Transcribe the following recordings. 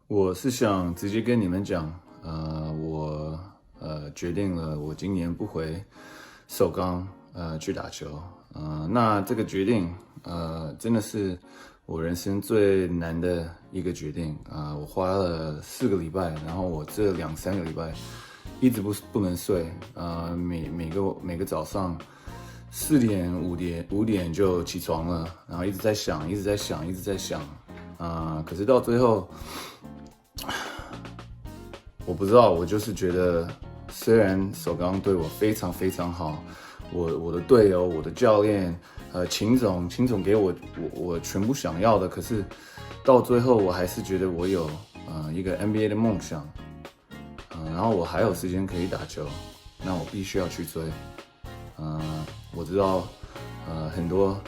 我是想直接跟你们讲，我决定了，我今年不回首钢去打球，那这个决定真的是我人生最难的一个决定我花了4个礼拜，然后我这2-3个礼拜一直不能睡，每个早上4点5点就起床了，然后一直在想，可是到最后。我不知道，我就是觉得，虽然首钢对我非常非常好，我的队友、我的教练，秦总给我全部想要的，可是到最后我还是觉得我有一个 NBA 的梦想，然后我还有时间可以打球，那我必须要去追。我知道很多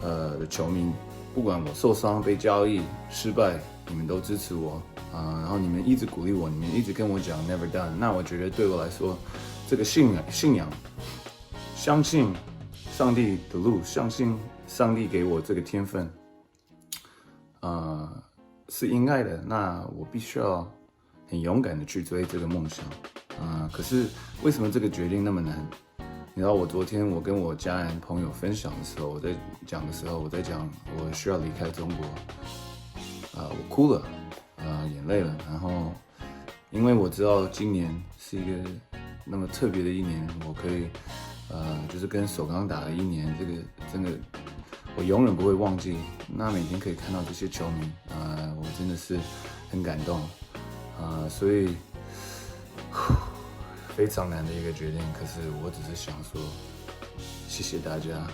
的球迷，不管我受伤、被交易、失败，你们都支持我。然后你们一直鼓励我，你们一直跟我讲 never done。那我觉得对我来说，这个信仰，相信上帝的路，相信上帝给我这个天分，是应该的。那我必须要很勇敢的去追这个梦想。可是为什么这个决定那么难？你知道，我昨天我跟我家人朋友分享的时候，我在讲我需要离开中国，我哭了。眼泪了，然后因为我知道今年是一个那么特别的一年，我可以就是跟首钢打了1年，这个真的我永远不会忘记。那每天可以看到这些球迷，我真的是很感动，所以非常难的一个决定。可是我只是想说，谢谢大家，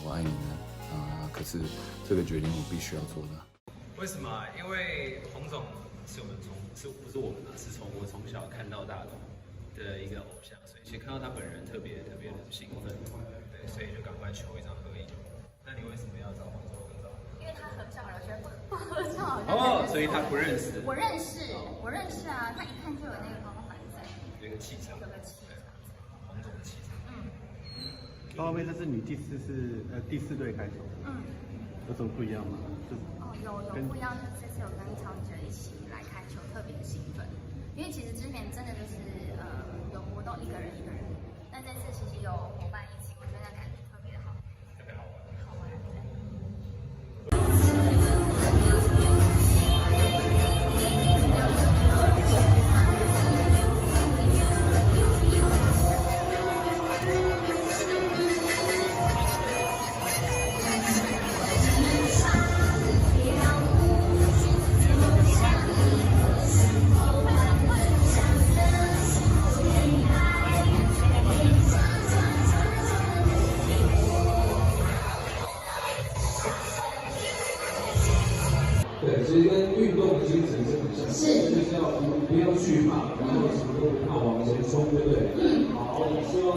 我爱你们，可是这个决定我必须要做的。为什么？因为洪总是我们不是我们是从我从小看到大的一个偶像，所以其实看到他本人特别的兴奋，对，所以就赶快求一张合影。那你为什么要找洪总合照？因为他合照，我觉得不合照。所以他不认识。我认识啊，他一看就有那个光环在，有一个气场，洪总的气场。高妹，这是你第4队开球，有什么不一样吗？有不一样，就是这次有跟超级一起来开球，特别兴奋。因为其实之前真的就是有活动一个人，但这次其实有伙伴一起，我觉得感觉特别好，特别好玩。对，其实跟运动的精神是很像，就是要不要惧怕，然后什么都不怕，往前冲，对不对？好，也希望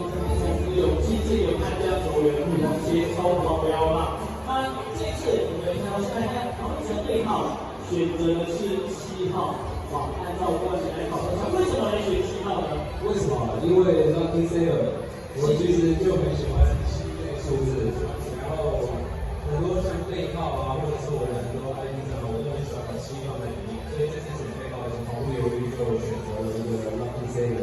有积极有参加球员互相接超跑标嘛。那这次我们看到现在考生对号选择的是7号，好，按照惯例来考生，为什么来选7号呢？为什么？因为让 Sayer， 我其实就很喜欢7这个数字，然后很多像背号或者是我的很多 ID 上，我都很喜欢把7放在里面，所以这次选背号是毫不犹豫就选择了一个 Lucky Sayer。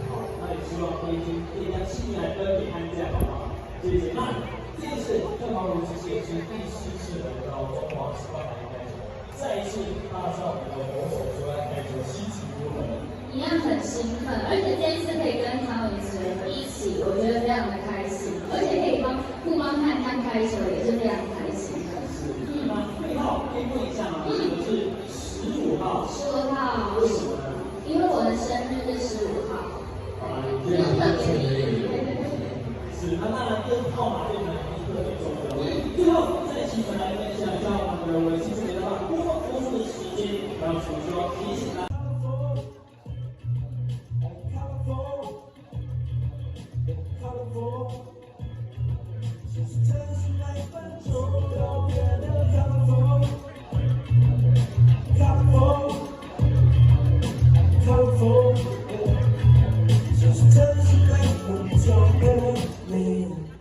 好，那也希望可以将7来分给安家，好不好？谢谢。那这一次郑豪如其实也是第10次来到中华18台开球，再一次踏上我们的红手球来开球，心情如何？一样很兴奋，而且这一次可以跟曹宇哲一起，我觉得非常的开心，而且可以互帮看看开球，也是非常开心的。背号可以问一下吗？我是15号。15号。为什么呢？因为我的生日是15号。这样特别意义。是，那当然跟号码对我们特别重要。最后再请我们来分享一下我们的文心节的话，多数的时间，然后主说提醒大家。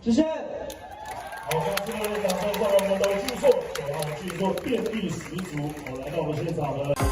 谢谢。好，今天的掌声送给我们的巨硕，我们巨硕电力十足，我来到我们现场的。